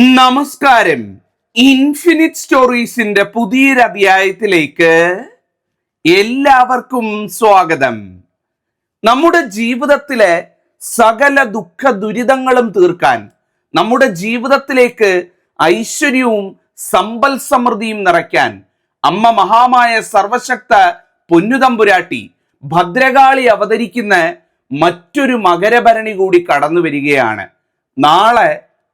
നമസ്കാരം. ഇൻഫിനിറ്റ് സ്റ്റോറീസിന്റെ പുതിയൊരു അധ്യായത്തിലേക്ക് എല്ലാവർക്കും സ്വാഗതം. നമ്മുടെ ജീവിതത്തിലെ സകല ദുഃഖ ദുരിതങ്ങളും തീർക്കാൻ, നമ്മുടെ ജീവിതത്തിലേക്ക് ഐശ്വര്യവും സമ്പൽ സമൃദ്ധിയും നിറയ്ക്കാൻ അമ്മ മഹാമായ സർവശക്ത പൊന്നുതമ്പുരാട്ടി ഭദ്രകാളി അവതരിക്കുന്ന മറ്റൊരു മകരഭരണി കൂടി കടന്നു വരികയാണ്. നാളെ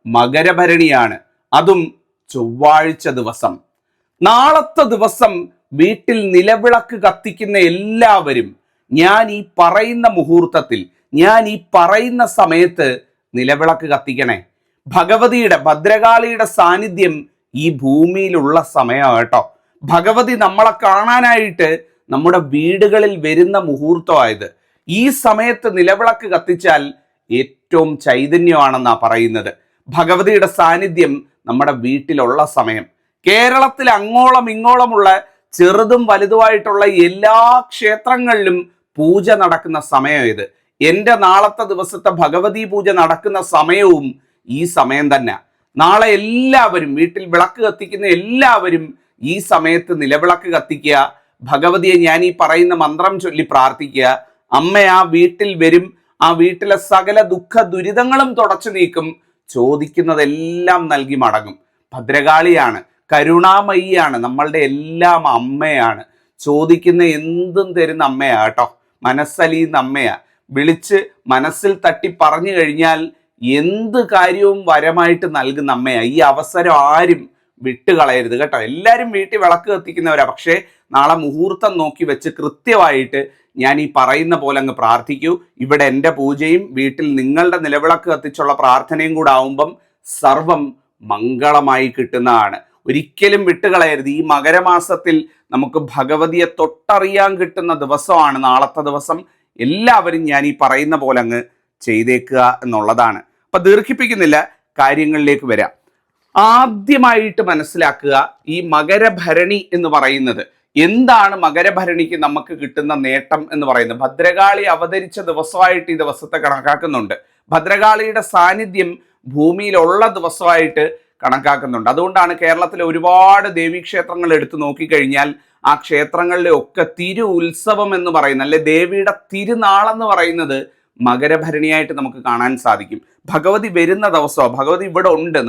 മകരഭരണിയാണ്, അതും ചൊവ്വാഴ്ച ദിവസം. നാളത്തെ ദിവസം വീട്ടിൽ നിലവിളക്ക് കത്തിക്കുന്ന എല്ലാവരും ഞാൻ ഈ പറയുന്ന മുഹൂർത്തത്തിൽ, ഞാൻ ഈ പറയുന്ന സമയത്ത് നിലവിളക്ക് കത്തിക്കണേ. ഭദ്രകാളിയുടെ സാന്നിധ്യം ഈ ഭൂമിയിലുള്ള സമയമാണ് കേട്ടോ. ഭഗവതി നമ്മളെ കാണാനായിട്ട് നമ്മുടെ വീടുകളിൽ വരുന്ന മുഹൂർത്തമായത്. ഈ സമയത്ത് നിലവിളക്ക് കത്തിച്ചാൽ ഏറ്റവും ചൈതന്യമാണെന്നാ പറയുന്നത്. ഭഗവതിയുടെ സാന്നിധ്യം നമ്മുടെ വീട്ടിലുള്ള സമയം. കേരളത്തിൽ അങ്ങോളം ഇങ്ങോളമുള്ള ചെറുതും വലുതുമായിട്ടുള്ള എല്ലാ ക്ഷേത്രങ്ങളിലും പൂജ നടക്കുന്ന സമയം ഇത്. എൻ്റെ നാളത്തെ ദിവസത്തെ ഭഗവതി പൂജ നടക്കുന്ന സമയവും ഈ സമയം തന്നെ. നാളെ എല്ലാവരും വീട്ടിൽ വിളക്ക് കത്തിക്കുന്ന എല്ലാവരും ഈ സമയത്ത് നിലവിളക്ക് കത്തിക്കുക. ഭഗവതിയെ ഞാൻ ഈ പറയുന്ന മന്ത്രം ചൊല്ലി പ്രാർത്ഥിക്കുക. അമ്മ ആ വീട്ടിൽ വരും, ആ വീട്ടിലെ സകല ദുഃഖ ദുരിതങ്ങളും തുടച്ചു നീക്കും, ചോദിക്കുന്നതെല്ലാം നൽകി മടങ്ങും. ഭദ്രകാളിയാണ്, കരുണാമയിയാണ്, നമ്മളുടെ എല്ലാം അമ്മയാണ്. ചോദിക്കുന്ന എന്തും തരുന്ന അമ്മയാ കേട്ടോ. മനസ്സലിയുന്ന അമ്മയാ. വിളിച്ച് മനസ്സിൽ തട്ടി പറഞ്ഞു കഴിഞ്ഞാൽ എന്ത് കാര്യവും വരമായിട്ട് നൽകുന്ന അമ്മയാ. ഈ അവസരം ആരും വിട്ടുകളയരുത് കേട്ടോ. എല്ലാവരും വീട്ടിൽ വിളക്ക് കത്തിക്കുന്നവരാ. പക്ഷേ നാളെ മുഹൂർത്തം നോക്കി വെച്ച് കൃത്യമായിട്ട് ഞാൻ ഈ പറയുന്ന പോലെ അങ്ങ് പ്രാർത്ഥിക്കൂ. ഇവിടെ എൻ്റെ പൂജയും വീട്ടിൽ നിങ്ങളുടെ നിലവിളക്ക് കത്തിച്ചുള്ള പ്രാർത്ഥനയും കൂടെ ആവുമ്പം സർവം മംഗളമായി കിട്ടുന്നതാണ്. ഒരിക്കലും വിട്ടുകളയരുത്. ഈ മകരമാസത്തിൽ നമുക്ക് ഭഗവതിയെ തൊട്ടറിയാൻ കിട്ടുന്ന ദിവസമാണ് നാളത്തെ ദിവസം. എല്ലാവരും ഞാൻ ഈ പറയുന്ന പോലെ അങ്ങ് ചെയ്തേക്കുക എന്നുള്ളതാണ്. അപ്പൊ ദീർഘിപ്പിക്കുന്നില്ല, കാര്യങ്ങളിലേക്ക് വരാം. ആദ്യമായിട്ട് മനസ്സിലാക്കുക, ഈ മകരഭരണി എന്ന് പറയുന്നത് എന്താണ്. മകരഭരണിക്ക് നമുക്ക് കിട്ടുന്ന നേട്ടം എന്ന് പറയുന്നത്, ഭദ്രകാളി അവതരിച്ച ദിവസമായിട്ട് ഈ ദിവസത്തെ കണക്കാക്കുന്നുണ്ട്. ഭദ്രകാളിയുടെ സാന്നിധ്യം ഭൂമിയിലുള്ള ദിവസമായിട്ട് കണക്കാക്കുന്നുണ്ട്. അതുകൊണ്ടാണ് കേരളത്തിലെ ഒരുപാട് ദേവീക്ഷേത്രങ്ങൾ എടുത്തു നോക്കിക്കഴിഞ്ഞാൽ ആ ക്ഷേത്രങ്ങളിലെ ഒക്കെ തിരു ഉത്സവം എന്ന് പറയുന്നത്, അല്ലെ ദേവിയുടെ തിരുനാളെന്ന് പറയുന്നത് മകരഭരണിയായിട്ട് നമുക്ക് കാണാൻ സാധിക്കും. ഭഗവതി വരുന്ന ദിവസമോ, ഭഗവതി ഇവിടെ ഉണ്ട്,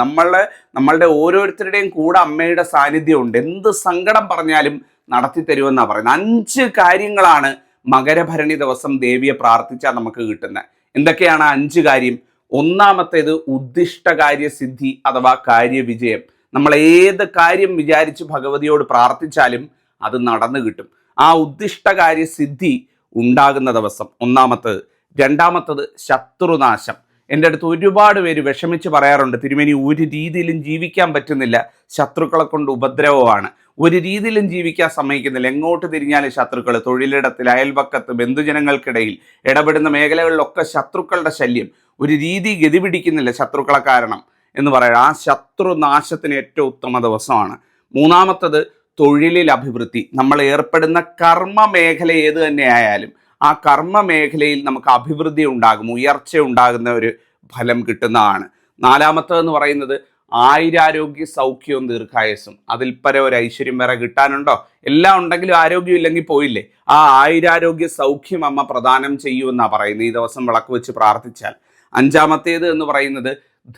നമ്മളുടെ ഓരോരുത്തരുടെയും കൂടെ അമ്മയുടെ സാന്നിധ്യം ഉണ്ട്. എന്ത് സങ്കടം പറഞ്ഞാലും നടത്തി തരുമെന്നാണ് പറയുന്നത്. 5 കാര്യങ്ങളാണ് മകരഭരണി ദിവസം ദേവിയെ പ്രാർത്ഥിച്ചാൽ നമുക്ക് കിട്ടുന്നത്. എന്തൊക്കെയാണ് 5 കാര്യം? ഒന്നാമത്തേത് ഉദ്ദിഷ്ടകാര്യ സിദ്ധി അഥവാ കാര്യവിജയം. നമ്മൾ ഏത് കാര്യം വിചാരിച്ച് ഭഗവതിയോട് പ്രാർത്ഥിച്ചാലും അത് നടന്നു കിട്ടും. ആ ഉദ്ദിഷ്ടകാര്യ സിദ്ധി ഉണ്ടാകുന്ന ദിവസം ഒന്നാമത്തേത്. രണ്ടാമത്തത് ശത്രുനാശം. എൻ്റെ അടുത്ത് ഒരുപാട് പേര് വിഷമിച്ച് പറയാറുണ്ട്, തിരുമേനി ഒരു രീതിയിലും ജീവിക്കാൻ പറ്റുന്നില്ല, ശത്രുക്കളെ കൊണ്ട് ഉപദ്രവമാണ്, ഒരു രീതിയിലും ജീവിക്കാൻ സമ്മതിക്കുന്നില്ല, എങ്ങോട്ട് തിരിഞ്ഞാലും ശത്രുക്കൾ, തൊഴിലിടത്തിൽ, അയൽവക്കത്ത്, ബന്ധുജനങ്ങൾക്കിടയിൽ, ഇടപെടുന്ന മേഖലകളിലൊക്കെ ശത്രുക്കളുടെ ശല്യം, ഒരു രീതി ഗതി പിടിക്കുന്നില്ല ശത്രുക്കളെ കാരണം എന്ന് പറയുന്നത്. ആ ശത്രുനാശത്തിന് ഏറ്റവും ഉത്തമ ദിവസമാണ്. മൂന്നാമത്തത് തൊഴിലിൽ അഭിവൃദ്ധി. നമ്മൾ ഏർപ്പെടുന്ന കർമ്മ മേഖല ഏത് തന്നെ ആയാലും ആ കർമ്മ മേഖലയിൽ നമുക്ക് അഭിവൃദ്ധി ഉണ്ടാകും, ഉയർച്ച ഉണ്ടാകുന്ന ഒരു ഫലം കിട്ടുന്നതാണ്. നാലാമത്തേതെന്ന് പറയുന്നത് ആയുരാരോഗ്യ സൗഖ്യവും ദീർഘായുസ്സും. അതിൽ പരം ഒരു ഐശ്വര്യം വേറെ കിട്ടാനുണ്ടോ? എല്ലാം ഉണ്ടെങ്കിലും ആരോഗ്യം ഇല്ലെങ്കിൽ പോയില്ലേ. ആ ആയുരാരോഗ്യ സൗഖ്യം അമ്മ പ്രദാനം ചെയ്യുമെന്നാണ് പറയുന്നത് ഈ ദിവസം വിളക്ക് വെച്ച് പ്രാർത്ഥിച്ചാൽ. അഞ്ചാമത്തേത് എന്ന് പറയുന്നത്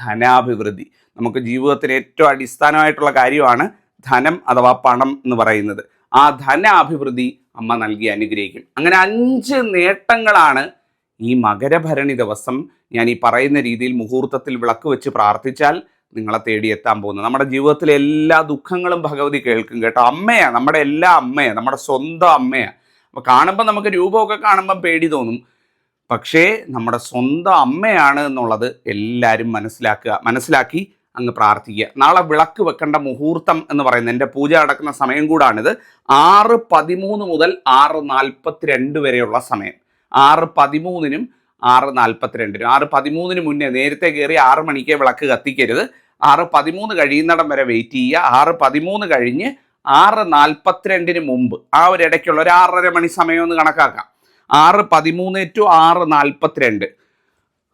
ധനാഭിവൃദ്ധി. നമുക്ക് ജീവിതത്തിന് ഏറ്റവും അടിസ്ഥാനമായിട്ടുള്ള കാര്യമാണ് ധനം അഥവാ പണം എന്ന് പറയുന്നത്. ആ ധനാഭിവൃദ്ധി അമ്മ നൽകി അനുഗ്രഹിക്കും. അങ്ങനെ 5 നേട്ടങ്ങളാണ് ഈ മകരഭരണി ദിവസം ഞാൻ ഈ പറയുന്ന രീതിയിൽ മുഹൂർത്തത്തിൽ വിളക്ക് വെച്ച് പ്രാർത്ഥിച്ചാൽ നിങ്ങളെ തേടിയെത്താൻ പോകുന്നത്. നമ്മുടെ ജീവിതത്തിലെ എല്ലാ ദുഃഖങ്ങളും ഭഗവതി കേൾക്കും കേട്ടോ. അമ്മയാണ്, നമ്മുടെ എല്ലാ അമ്മയാണ്, നമ്മുടെ സ്വന്തം അമ്മയാണ്. അപ്പോൾ കാണുമ്പോൾ നമുക്ക് രൂപമൊക്കെ കാണുമ്പം പേടി തോന്നും, പക്ഷേ നമ്മുടെ സ്വന്തം അമ്മയാണ് എന്നുള്ളത് എല്ലാവരും മനസ്സിലാക്കി അങ്ങ് പ്രാർത്ഥിക്കുക. നാളെ വിളക്ക് വെക്കേണ്ട മുഹൂർത്തം എന്ന് പറയുന്നത്, എൻ്റെ പൂജ നടക്കുന്ന സമയം കൂടാണിത്, 6:13 മുതൽ 6:42 വരെയുള്ള സമയം. 6:13നും 6:42. 6:13 മുന്നേ നേരത്തെ കയറി 6 മണിക്ക് വിളക്ക് കത്തിക്കരുത്. 6:13 കഴിയുന്നിടം വരെ വെയിറ്റ് ചെയ്യുക. 6:13 കഴിഞ്ഞ് 6:42 മുമ്പ് ആ ഒരു ഇടയ്ക്കുള്ള ഒരു 6:30 മണി സമയം ഒന്ന് കണക്കാക്കാം. 6:13 to 6:42.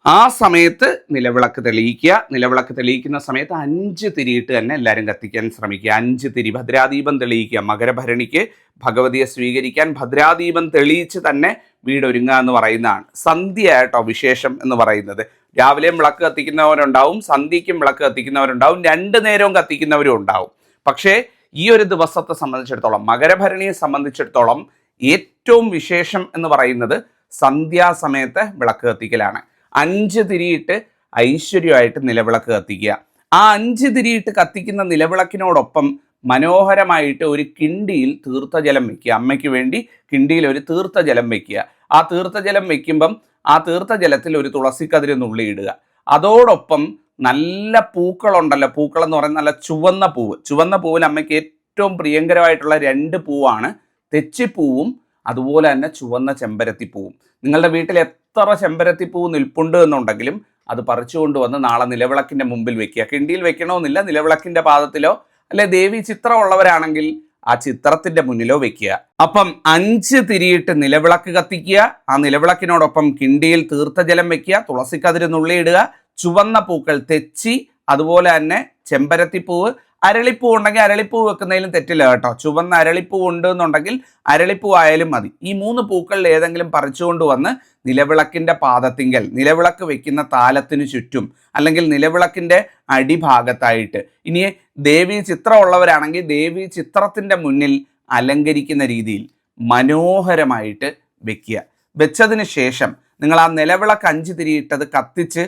ആ സമയത്ത് നിലവിളക്ക് തെളിയിക്കുക. നിലവിളക്ക് തെളിയിക്കുന്ന സമയത്ത് 5 തിരിയിട്ട് തന്നെ എല്ലാവരും കത്തിക്കാൻ ശ്രമിക്കുക. 5 തിരി, ഭദ്രാദീപം തെളിയിക്കുക. മകരഭരണിക്ക് ഭഗവതിയെ സ്വീകരിക്കാൻ ഭദ്രാദീപം തെളിയിച്ച് തന്നെ വീടൊരുങ്ങുക എന്ന് പറയുന്നതാണ്. സന്ധ്യ കേട്ടോ വിശേഷം എന്ന് പറയുന്നത്. രാവിലെയും വിളക്ക് കത്തിക്കുന്നവരുണ്ടാവും, സന്ധ്യയ്ക്കും വിളക്ക് കത്തിക്കുന്നവരുണ്ടാവും, 2 നേരവും കത്തിക്കുന്നവരും ഉണ്ടാവും. പക്ഷേ ഈ ഒരു ദിവസത്തെ സംബന്ധിച്ചിടത്തോളം, മകരഭരണിയെ സംബന്ധിച്ചിടത്തോളം ഏറ്റവും വിശേഷം എന്ന് പറയുന്നത് സന്ധ്യാസമയത്ത് വിളക്ക് കത്തിക്കലാണ്. 5 തിരിയിട്ട് ഐശ്വര്യമായിട്ട് നിലവിളക്ക് കത്തിക്കുക. ആ 5 തിരിയിട്ട് കത്തിക്കുന്ന നിലവിളക്കിനോടൊപ്പം മനോഹരമായിട്ട് ഒരു കിണ്ടിയിൽ തീർത്ഥജലം വെക്കുക. അമ്മയ്ക്ക് വേണ്ടി കിണ്ടിയിൽ ഒരു തീർത്ഥജലം വെക്കുക. ആ തീർത്ഥജലം വെക്കുമ്പം ആ തീർത്ഥജലത്തിൽ ഒരു തുളസിക്കതിര് നുള്ളിയിടുക. അതോടൊപ്പം നല്ല പൂക്കളുണ്ടല്ലോ, പൂക്കൾ എന്ന് പറയുന്നത് നല്ല ചുവന്ന പൂവ്. ചുവന്ന പൂവിൽ അമ്മയ്ക്ക് ഏറ്റവും പ്രിയങ്കരമായിട്ടുള്ള 2 പൂവാണ് തെച്ചിപ്പൂവും അതുപോലെ തന്നെ ചുവന്ന ചെമ്പരത്തിപ്പൂവും. നിങ്ങളുടെ വീട്ടിൽ എത്ര ചെമ്പരത്തിപ്പൂവ് നിൽപ്പുണ്ട് എന്നുണ്ടെങ്കിലും അത് പറിച്ചു കൊണ്ടുവന്ന് നാളെ നിലവിളക്കിന്റെ മുമ്പിൽ വെക്കുക. കിണ്ടിയിൽ വെക്കണമെന്നില്ല, നിലവിളക്കിന്റെ പാദത്തിലോ അല്ലെ ദേവി ചിത്രം ഉള്ളവരാണെങ്കിൽ ആ ചിത്രത്തിന്റെ മുന്നിലോ വെക്കുക. അപ്പം 5 തിരിയിട്ട് നിലവിളക്ക് കത്തിക്കുക. ആ നിലവിളക്കിനോടൊപ്പം കിണ്ടിയിൽ തീർത്ഥജലം വെക്കുക, തുളസിക്കതിര് നുള്ളിയിടുക, ചുവന്ന പൂക്കൾ തെച്ചി, അതുപോലെ തന്നെ ചെമ്പരത്തിപ്പൂവ്, അരളിപ്പൂ ഉണ്ടെങ്കിൽ അരളിപ്പൂ വെക്കുന്നതിലും തെറ്റില്ല കേട്ടോ. ചുവന്ന അരളിപ്പൂ ഉണ്ട് എന്നുണ്ടെങ്കിൽ അരളിപ്പൂ ആയാലും മതി. ഈ 3 പൂക്കളിൽ ഏതെങ്കിലും പറിച്ചുകൊണ്ട് വന്ന് നിലവിളക്കിന്റെ പാദത്തിങ്കൽ, നിലവിളക്ക് വെക്കുന്ന താലത്തിന് ചുറ്റും അല്ലെങ്കിൽ നിലവിളക്കിന്റെ അടിഭാഗത്തായിട്ട്, ഇനി ദേവീ ചിത്രം ഉള്ളവരാണെങ്കിൽ ദേവീ ചിത്രത്തിന്റെ മുന്നിൽ അലങ്കരിക്കുന്ന രീതിയിൽ മനോഹരമായിട്ട് വെക്കുക. വെച്ചതിന് ശേഷം നിങ്ങൾ ആ നിലവിളക്ക് 5 തിരിയിട്ടത് കത്തിച്ച്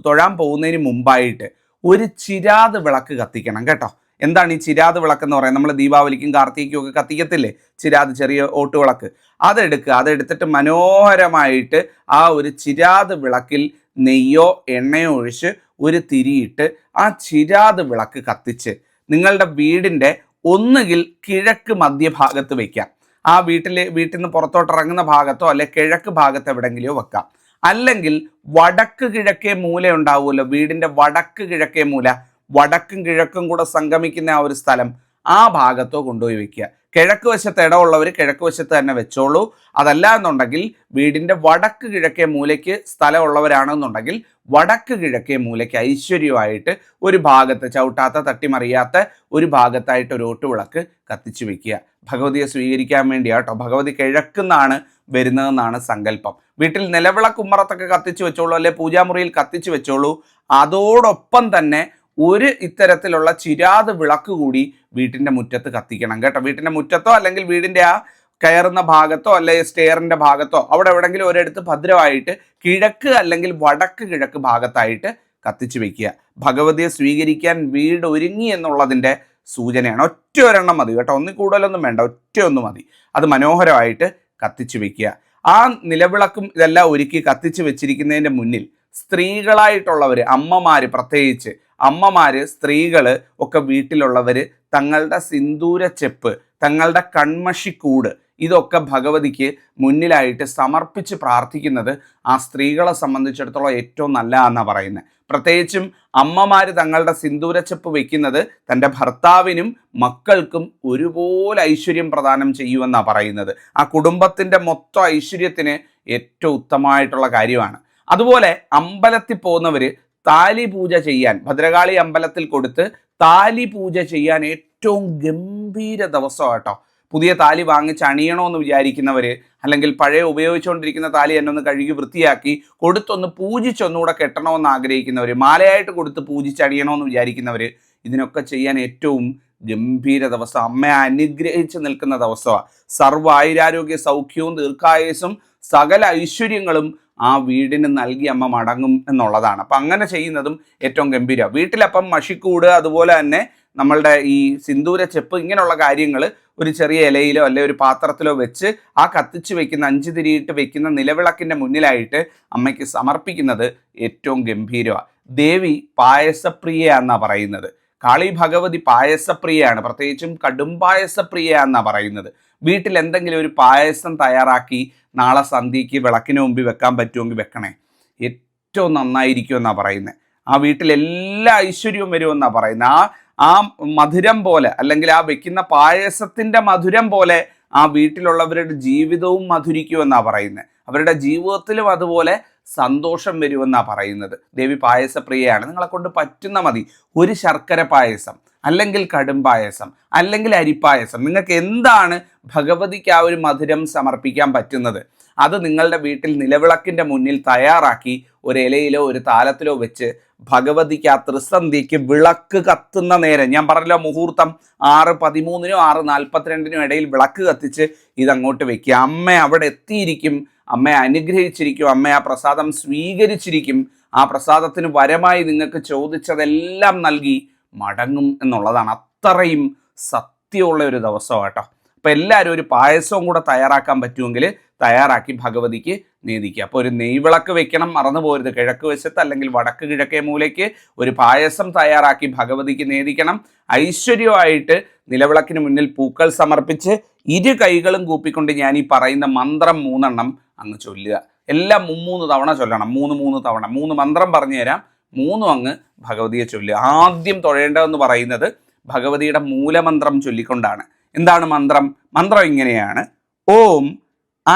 തൊഴാൻ പോകുന്നതിന് മുമ്പായിട്ട് ഒരു ചിരാത് വിളക്ക് കത്തിക്കണം കേട്ടോ. എന്താണ് ഈ ചിരാത് വിളക്ക് എന്ന് പറയുന്നത്? നമ്മൾ ദീപാവലിക്കും കാർത്തികയ്ക്കും ഒക്കെ കത്തിക്കത്തില്ലേ ചിരാത്, ചെറിയ ഓട്ടുവിളക്ക്. അതെടുക്കുക. അതെടുത്തിട്ട് മനോഹരമായിട്ട് ആ ഒരു ചിരാത് വിളക്കിൽ നെയ്യോ എണ്ണയോ ഒഴിച്ച് ഒരു തിരിയിട്ട് ആ ചിരാത് വിളക്ക് കത്തിച്ച് നിങ്ങളുടെ വീടിൻ്റെ ഒന്നുകിൽ കിഴക്ക് മധ്യഭാഗത്ത് വയ്ക്കാം. ആ വീട്ടിൽ നിന്ന് പുറത്തോട്ട് ഇറങ്ങുന്ന ഭാഗത്തോ അല്ലെ കിഴക്ക് ഭാഗത്ത് എവിടെയെങ്കിലോ വെക്കാം. അല്ലെങ്കിൽ വടക്ക് കിഴക്കേ മൂല ഉണ്ടാവുമല്ലോ, വീടിൻ്റെ വടക്ക് കിഴക്കേ മൂല, വടക്കും കിഴക്കും കൂടെ സംഗമിക്കുന്ന ആ ഒരു സ്ഥലം, ആ ഭാഗത്തോ കൊണ്ടുപോയി വെക്കുക. കിഴക്ക് വശത്ത് ഇടമുള്ളവർ കിഴക്ക് വശത്ത് തന്നെ വെച്ചോളൂ. അതല്ല എന്നുണ്ടെങ്കിൽ വീടിൻ്റെ വടക്ക് കിഴക്കേ മൂലയ്ക്ക് സ്ഥലമുള്ളവരാണെന്നുണ്ടെങ്കിൽ വടക്ക് കിഴക്കേ മൂലയ്ക്ക് ഐശ്വര്യമായിട്ട് ഒരു ഭാഗത്ത്, ചവിട്ടാത്ത തട്ടിമറിയാത്ത ഒരു ഭാഗത്തായിട്ട് ഒരു ഓട്ടുവിളക്ക് കത്തിച്ചു വെക്കുക. ഭഗവതിയെ സ്വീകരിക്കാൻ വേണ്ടിയാട്ടോ. ഭഗവതി കിഴക്കുന്നാണ് വരുന്നതെന്നാണ് സങ്കല്പം. വീട്ടിൽ നിലവിളക്ക് ഉമ്മറത്തൊക്കെ കത്തിച്ചു വെച്ചോളൂ, അല്ലെ പൂജാമുറിയിൽ കത്തിച്ചു വെച്ചോളൂ. അതോടൊപ്പം തന്നെ ഒരു ഇത്തരത്തിലുള്ള ചിരാത് വിളക്ക് കൂടി വീട്ടിൻ്റെ മുറ്റത്ത് കത്തിക്കണം കേട്ടോ. വീട്ടിൻ്റെ മുറ്റത്തോ അല്ലെങ്കിൽ വീടിൻ്റെ ആ കയറുന്ന ഭാഗത്തോ അല്ലെങ്കിൽ സ്റ്റെയറിൻ്റെ ഭാഗത്തോ അവിടെ എവിടെയെങ്കിലും ഒരിടത്ത് ഭദ്രമായിട്ട് കിഴക്ക് അല്ലെങ്കിൽ വടക്ക് കിഴക്ക് ഭാഗത്തായിട്ട് കത്തിച്ചു വെക്കുക. ഭഗവതിയെ സ്വീകരിക്കാൻ വീട് ഒരുങ്ങി എന്നുള്ളതിൻ്റെ സൂചനയാണ്. ഒറ്റ ഒരെണ്ണം മതി കേട്ടോ, ഒന്നിൽ കൂടുതലൊന്നും വേണ്ട, ഒറ്റ ഒന്ന് മതി. അത് മനോഹരമായിട്ട് കത്തിച്ചു വെക്കുക. ആ നിലവിളക്കും ഇതെല്ലാം ഒരുക്കി കത്തിച്ചു വെച്ചിരിക്കുന്നതിൻ്റെ മുന്നിൽ സ്ത്രീകളായിട്ടുള്ളവർ, അമ്മമാർ, പ്രത്യേകിച്ച് അമ്മമാർ, സ്ത്രീകൾ ഒക്കെ വീട്ടിലുള്ളവർ തങ്ങളുടെ സിന്ദൂരച്ചെപ്പ്, തങ്ങളുടെ കൺമഷിക്കൂട് ഇതൊക്കെ ഭഗവതിക്ക് മുന്നിലായിട്ട് സമർപ്പിച്ച് പ്രാർത്ഥിക്കുന്നത് ആ സ്ത്രീകളെ സംബന്ധിച്ചിടത്തോളം ഏറ്റവും നല്ലതാണെന്നാണ് പറയുന്നത്. പ്രത്യേകിച്ചും അമ്മമാർ തങ്ങളുടെ സിന്ദൂരച്ചെപ്പ് വെക്കുന്നത് തൻ്റെ ഭർത്താവിനും മക്കൾക്കും ഒരുപോലെ ഐശ്വര്യം പ്രദാനം ചെയ്യുമെന്നാണ് പറയുന്നത്. ആ കുടുംബത്തിൻ്റെ മൊത്തം ഐശ്വര്യത്തിന് ഏറ്റവും ഉത്തമമായിട്ടുള്ള കാര്യമാണ്. അതുപോലെ അമ്പലത്തിൽ പോകുന്നവർ താലി പൂജ ചെയ്യാൻ, ഭദ്രകാളി അമ്പലത്തിൽ കൊടുത്ത് താലി പൂജ ചെയ്യാൻ ഏറ്റവും ഗംഭീര ദിവസമാണ് കേട്ടോ. പുതിയ താലി വാങ്ങിച്ച് അണിയണമെന്ന് വിചാരിക്കുന്നവർ, അല്ലെങ്കിൽ പഴയ ഉപയോഗിച്ചുകൊണ്ടിരിക്കുന്ന താലി എന്നെ ഒന്ന് കഴുകി വൃത്തിയാക്കി കൊടുത്തൊന്ന് പൂജിച്ചൊന്നുകൂടെ കെട്ടണമെന്ന് ആഗ്രഹിക്കുന്നവർ, മാലയായിട്ട് കൊടുത്ത് പൂജിച്ചണിയണമെന്ന് വിചാരിക്കുന്നവർ, ഇതിനൊക്കെ ചെയ്യാൻ ഏറ്റവും ഗംഭീര ദിവസം, അമ്മയെ അനുഗ്രഹിച്ച് നിൽക്കുന്ന ദിവസമാണ്. സർവ്വ ആയുരാരോഗ്യ സൗഖ്യവും ദീർഘായുസ്സും സകല ഐശ്വര്യങ്ങളും ആ വീടിന് നൽകി അമ്മ മടങ്ങും എന്നുള്ളതാണ്. അപ്പം അങ്ങനെ ചെയ്യുന്നതും ഏറ്റവും ഗംഭീരം. വീട്ടിലപ്പം മഷിക്കൂട്, അതുപോലെ തന്നെ നമ്മളുടെ ഈ സിന്ദൂര ചെപ്പ്, ഇങ്ങനെയുള്ള കാര്യങ്ങൾ ഒരു ചെറിയ ഇലയിലോ അല്ലെ ഒരു പാത്രത്തിലോ വെച്ച് ആ കത്തിച്ച് വെക്കുന്ന 5 തിരിയിട്ട് വെക്കുന്ന നിലവിളക്കിൻ്റെ മുന്നിലായിട്ട് അമ്മയ്ക്ക് സമർപ്പിക്കുന്നത് ഏറ്റവും ഗംഭീരമാണ്. ദേവി പായസപ്രിയയാണെന്നാണ് പറയുന്നത്. കാളി ഭഗവതി പായസപ്രിയയാണ്, പ്രത്യേകിച്ചും കടും പായസപ്രിയയാണെന്നാണ് പറയുന്നത്. വീട്ടിൽ എന്തെങ്കിലും ഒരു പായസം തയ്യാറാക്കി നാളെ സന്ധ്യയ്ക്ക് വിളക്കിന് മുമ്പിൽ വെക്കാൻ പറ്റുമെങ്കിൽ വെക്കണേ, ഏറ്റവും നന്നായിരിക്കുമെന്നാണ് പറയുന്നത്. ആ വീട്ടിൽ എല്ലാ ഐശ്വര്യവും വരുമെന്നാണ് പറയുന്നത്. ആ മധുരം പോലെ, അല്ലെങ്കിൽ ആ വെക്കുന്ന പായസത്തിൻ്റെ മധുരം പോലെ ആ വീട്ടിലുള്ളവരുടെ ജീവിതവും മധുരിക്കുമെന്നാണ് പറയുന്നത്. അവരുടെ ജീവിതത്തിലും അതുപോലെ സന്തോഷം വരുമെന്നാണ് പറയുന്നത്. ദേവി പായസപ്രിയയാണ്. നിങ്ങളെ കൊണ്ട് പറ്റുന്ന മതി ഒരു ശർക്കര പായസം, അല്ലെങ്കിൽ കടും പായസം, അല്ലെങ്കിൽ അരിപ്പായസം. നിങ്ങൾക്ക് എന്താണ് ഭഗവതിക്ക് ആ ഒരു മധുരം സമർപ്പിക്കാൻ പറ്റുന്നത് അത് നിങ്ങളുടെ വീട്ടിൽ നിലവിളക്കിൻ്റെ മുന്നിൽ തയ്യാറാക്കി ഒരു ഇലയിലോ ഒരു താലത്തിലോ വെച്ച് ഭഗവതിക്ക് ആ ത്രിസന്ധ്യയ്ക്ക് വിളക്ക് കത്തുന്ന നേരം, ഞാൻ പറഞ്ഞല്ലോ മുഹൂർത്തം 6:13 6:42 ഇടയിൽ വിളക്ക് കത്തിച്ച് ഇതങ്ങോട്ട് വെക്കുക. അമ്മ അവിടെ എത്തിയിരിക്കും, അമ്മയെ അനുഗ്രഹിച്ചിരിക്കും, അമ്മ ആ പ്രസാദം സ്വീകരിച്ചിരിക്കും. ആ പ്രസാദത്തിന് വരമായി നിങ്ങൾക്ക് ചോദിച്ചതെല്ലാം നൽകി മടങ്ങും എന്നുള്ളതാണ്. അത്രയും സത്യമുള്ള ഒരു ദിവസമാണ് കേട്ടോ. അപ്പോൾ എല്ലാവരും ഒരു പായസവും കൂടെ തയ്യാറാക്കാൻ പറ്റുമെങ്കിൽ തയ്യാറാക്കി ഭഗവതിക്ക് നേദിക്കുക. അപ്പോൾ ഒരു നെയ്വിളക്ക് വെക്കണം, മറന്നു പോരുത്. കിഴക്ക് വശത്ത് അല്ലെങ്കിൽ വടക്ക് കിഴക്കേ മൂലയ്ക്ക് ഒരു പായസം തയ്യാറാക്കി ഭഗവതിക്ക് നേദിക്കണം. ഐശ്വര്യമായിട്ട് നിലവിളക്കിന് മുന്നിൽ പൂക്കൾ സമർപ്പിച്ച് ഇരു കൈകളും കൂപ്പിക്കൊണ്ട് ഞാൻ ഈ പറയുന്ന മന്ത്രം 3 അങ്ങ് ചൊല്ലുക. എല്ലാം 3 തവണ ചൊല്ലണം. 3 തവണ 3 മന്ത്രം പറഞ്ഞു തരാം. 3 അങ്ങ് ഭഗവതിയെ ചൊല്ലുക. ആദ്യം തൊഴേണ്ടതെന്ന് പറയുന്നത് ഭഗവതിയുടെ മൂലമന്ത്രം ചൊല്ലിക്കൊണ്ടാണ്. എന്താണ് മന്ത്രം? മന്ത്രം ഇങ്ങനെയാണ്: ഓം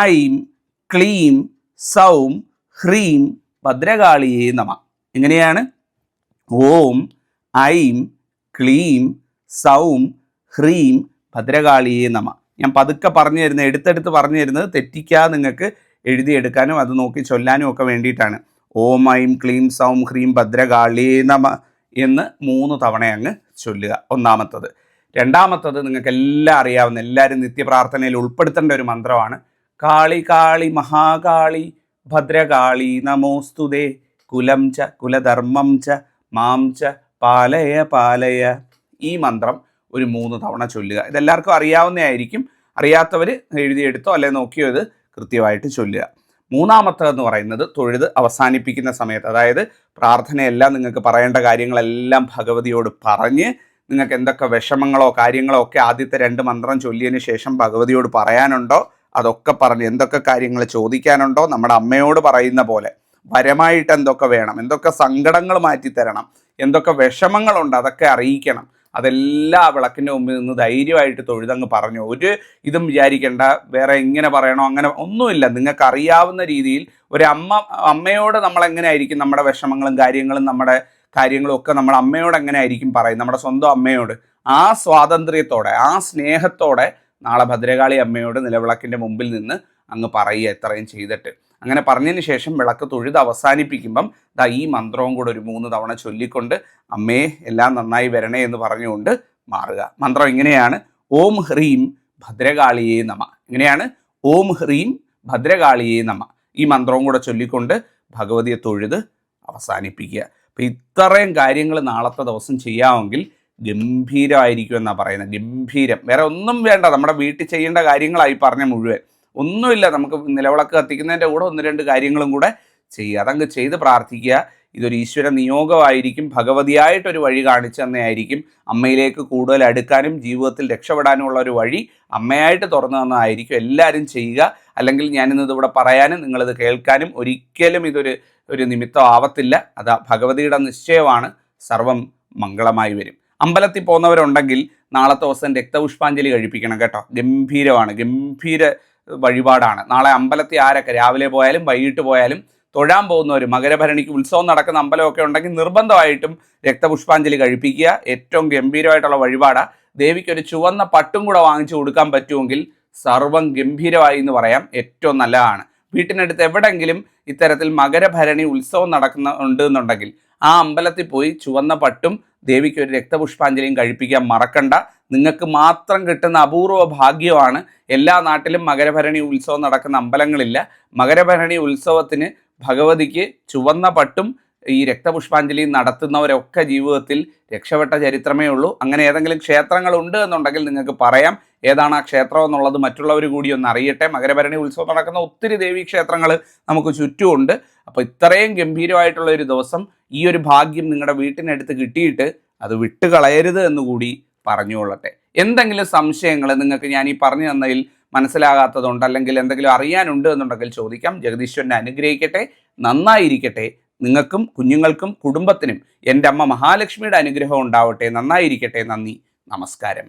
ഐം ക്ലീം സൗം ഹ്രീം ഭദ്രകാളിയേ നമ. എങ്ങനെയാണ്? ഓം ഐം ക്ലീം സൗം ഹ്രീം ഭദ്രകാളിയേ നമ. ഞാൻ പതുക്കെ പറഞ്ഞു തരുന്നത്, എടുത്തെടുത്ത് പറഞ്ഞു തരുന്നത് തെറ്റിക്കാതെ നിങ്ങൾക്ക് എഴുതിയെടുക്കാനും അത് നോക്കി ചൊല്ലാനും ഒക്കെ വേണ്ടിയിട്ടാണ്. ഓം ഐം ക്ലീം സൗം ഹ്രീം ഭദ്രകാളിയേ നമ എന്ന് 3 തവണ അങ്ങ് ചൊല്ലുക. ഒന്നാമത്തത്. രണ്ടാമത്തത് നിങ്ങൾക്ക് എല്ലാം അറിയാവുന്ന, എല്ലാവരും നിത്യപ്രാർത്ഥനയിൽ ഉൾപ്പെടുത്തേണ്ട ഒരു മന്ത്രമാണ്. കാളി കാളി മഹാകാളി ഭദ്രകാളി നമോസ്തുതേ കുലം ച കുലധർമ്മം ച മാം ച പാലയ പാലയ. ഈ മന്ത്രം ഒരു 3 തവണ ചൊല്ലുക. ഇതെല്ലാവർക്കും അറിയാവുന്നതായിരിക്കും. അറിയാത്തവർ എഴുതിയെടുത്തോ അല്ലെ നോക്കിയോ ഇത് കൃത്യമായിട്ട് ചൊല്ലുക. മൂന്നാമത്തേതെന്ന് പറയുന്നത് തൊഴുത് അവസാനിപ്പിക്കുന്ന സമയത്ത്, അതായത് പ്രാർത്ഥനയെല്ലാം നിങ്ങൾക്ക് പറയേണ്ട കാര്യങ്ങളെല്ലാം ഭഗവതിയോട് പറഞ്ഞ് നിങ്ങൾക്ക് എന്തൊക്കെ വിഷമങ്ങളോ കാര്യങ്ങളോ ഒക്കെ ആദ്യത്തെ 2 മന്ത്രം ചൊല്ലിയതിന് ശേഷം ഭഗവതിയോട് പറയാനുണ്ടോ അതൊക്കെ പറഞ്ഞ്, എന്തൊക്കെ കാര്യങ്ങൾ ചോദിക്കാനുണ്ടോ നമ്മുടെ അമ്മയോട് പറയുന്ന പോലെ വരമായിട്ട് എന്തൊക്കെ വേണം, എന്തൊക്കെ സങ്കടങ്ങൾ മാറ്റിത്തരണം, എന്തൊക്കെ വിഷമങ്ങളുണ്ട് അതൊക്കെ അറിയിക്കണം. അതെല്ലാം ആ വിളക്കിൻ്റെ മുമ്പിൽ നിന്ന് ധൈര്യമായിട്ട് തൊഴുതങ്ങ് പറഞ്ഞു. ഒരു ഇതും വിചാരിക്കേണ്ട വേറെ എങ്ങനെ പറയണോ അങ്ങനെ ഒന്നുമില്ല. നിങ്ങൾക്ക് അറിയാവുന്ന രീതിയിൽ അമ്മയോട് നമ്മൾ എങ്ങനെ ആയിരിക്കും നമ്മുടെ വിഷമങ്ങളും കാര്യങ്ങളും നമ്മുടെ കാര്യങ്ങളും ഒക്കെ നമ്മൾ അമ്മയോട് എങ്ങനെ ആയിരിക്കും പറയും, നമ്മുടെ സ്വന്തം അമ്മയോട്. ആ സ്വാതന്ത്ര്യത്തോടെ ആ സ്നേഹത്തോടെ നാളെ ഭദ്രകാളി അമ്മയോട് നിലവിളക്കിൻ്റെ മുമ്പിൽ നിന്ന് അങ്ങ് പറയുക ഇത്രയും ചെയ്തിട്ട്. അങ്ങനെ പറഞ്ഞതിന് ശേഷം വിളക്ക് തൊഴുത് അവസാനിപ്പിക്കുമ്പം ഈ മന്ത്രവും കൂടെ ഒരു 3 തവണ ചൊല്ലിക്കൊണ്ട് അമ്മയെ എല്ലാം നന്നായി വരണേ എന്ന് പറഞ്ഞുകൊണ്ട് മാറുക. മന്ത്രം ഇങ്ങനെയാണ്: ഓം ഹ്രീം ഭദ്രകാളിയേ നമ. ഇങ്ങനെയാണ്: ഓം ഹ്രീം ഭദ്രകാളിയേ നമ. ഈ മന്ത്രവും കൂടെ ചൊല്ലിക്കൊണ്ട് ഭഗവതിയെ തൊഴുത് അവസാനിപ്പിക്കുക. അപ്പോൾ ഇത്രയും കാര്യങ്ങൾ നാളത്തെ ദിവസം ചെയ്യാമെങ്കിൽ ഗംഭീരമായിരിക്കും എന്നാണ് പറയുന്നത്. ഗംഭീരം. വേറെ ഒന്നും വേണ്ട, നമ്മുടെ വീട്ടിൽ ചെയ്യേണ്ട കാര്യങ്ങളായി പറഞ്ഞ മുഴുവൻ ഒന്നുമില്ല. നമുക്ക് നിലവിളക്ക് കത്തിക്കുന്നതിൻ്റെ കൂടെ 1-2 കാര്യങ്ങളും കൂടെ ചെയ്യുക. അതങ്ങ് ചെയ്ത് പ്രാർത്ഥിക്കുക. ഇതൊരു ഈശ്വര നിയോഗമായിരിക്കും. ഭഗവതിയായിട്ടൊരു വഴി കാണിച്ചു തന്നെയായിരിക്കും. അമ്മയിലേക്ക് കൂടുതൽ അടുക്കാനും ജീവിതത്തിൽ രക്ഷപ്പെടാനുമുള്ള ഒരു വഴി അമ്മയായിട്ട് തുറന്നു തന്നതായിരിക്കും. എല്ലാവരും ചെയ്യുക. അല്ലെങ്കിൽ ഞാനിന്നത് ഇവിടെ പറയാനും നിങ്ങളിത് കേൾക്കാനും ഒരിക്കലും ഒരു നിമിത്തം ആവത്തില്ല. അത് ഭഗവതിയുടെ നിശ്ചയമാണ്. സർവം മംഗളമായി വരും. അമ്പലത്തിൽ പോകുന്നവരുണ്ടെങ്കിൽ നാളത്തെ ദിവസം രക്തപുഷ്പാഞ്ജലി കഴിപ്പിക്കണം കേട്ടോ. ഗംഭീരമാണ്, ഗംഭീര വഴിപാടാണ്. നാളെ അമ്പലത്തിൽ ആരൊക്കെ രാവിലെ പോയാലും വൈകിട്ട് പോയാലും തൊഴാൻ പോകുന്നവർ, മകരഭരണിക്ക് ഉത്സവം നടക്കുന്ന അമ്പലമൊക്കെ ഉണ്ടെങ്കിൽ നിർബന്ധമായിട്ടും രക്തപുഷ്പാഞ്ജലി കഴിപ്പിക്കുക. ഏറ്റവും ഗംഭീരമായിട്ടുള്ള വഴിപാടാണ്. ദേവിക്ക് ഒരു ചുവന്ന പട്ടും കൂടെ വാങ്ങിച്ചു കൊടുക്കാൻ പറ്റുമെങ്കിൽ സർവം ഗംഭീരമായി എന്ന് പറയാം. ഏറ്റവും നല്ലതാണ്. വീട്ടിനടുത്ത് എവിടെയെങ്കിലും ഇത്തരത്തിൽ മകരഭരണി ഉത്സവം നടക്കുന്നുണ്ട് എന്നുണ്ടെങ്കിൽ ആ അമ്പലത്തിൽ പോയി ചുവന്ന പട്ടും ദേവിക്ക് ഒരു രക്തപുഷ്പാഞ്ജലിയും കഴിപ്പിക്കാൻ മറക്കണ്ട. നിങ്ങൾക്ക് മാത്രം കിട്ടുന്ന അപൂർവ ഭാഗ്യമാണ്. എല്ലാ നാട്ടിലും മകരഭരണി ഉത്സവം നടക്കുന്ന അമ്പലങ്ങളില്ല. മകരഭരണി ഉത്സവത്തിന് ഭഗവതിക്ക് ചുവന്ന പട്ടും ഈ രക്തപുഷ്പാഞ്ജലി നടത്തുന്നവരൊക്കെ ജീവിതത്തിൽ രക്ഷപ്പെട്ട ചരിത്രമേ ഉള്ളൂ. അങ്ങനെ ഏതെങ്കിലും ക്ഷേത്രങ്ങളുണ്ട് എന്നുണ്ടെങ്കിൽ നിങ്ങൾക്ക് പറയാം ഏതാണ് ആ ക്ഷേത്രം എന്നുള്ളത്, മറ്റുള്ളവർ കൂടി ഒന്ന് അറിയട്ടെ. മകരഭരണി ഉത്സവം നടക്കുന്ന ഒത്തിരി ദേവീക്ഷേത്രങ്ങൾ നമുക്ക് ചുറ്റുമുണ്ട്. അപ്പോൾ ഇത്രയും ഗംഭീരമായിട്ടുള്ള ഒരു ദിവസം, ഈ ഒരു ഭാഗ്യം നിങ്ങളുടെ വീട്ടിനടുത്ത് കിട്ടിയിട്ട് അത് വിട്ടുകളയരുത് എന്നുകൂടി പറഞ്ഞുകൊള്ളട്ടെ. എന്തെങ്കിലും സംശയങ്ങൾ നിങ്ങൾക്ക് ഞാൻ ഈ പറഞ്ഞു തന്നതിൽ മനസ്സിലാകാത്തതുണ്ട്, അല്ലെങ്കിൽ എന്തെങ്കിലും അറിയാനുണ്ട് എന്നുണ്ടെങ്കിൽ ചോദിക്കാം. ജഗദീശ്വരനെ അനുഗ്രഹിക്കട്ടെ, നന്നായിരിക്കട്ടെ. നിങ്ങൾക്കും കുഞ്ഞുങ്ങൾക്കും കുടുംബത്തിനും എൻ്റെ അമ്മ മഹാലക്ഷ്മിയുടെ അനുഗ്രഹം ഉണ്ടാവട്ടെ. നന്നായിരിക്കട്ടെ. നന്ദി, നമസ്കാരം.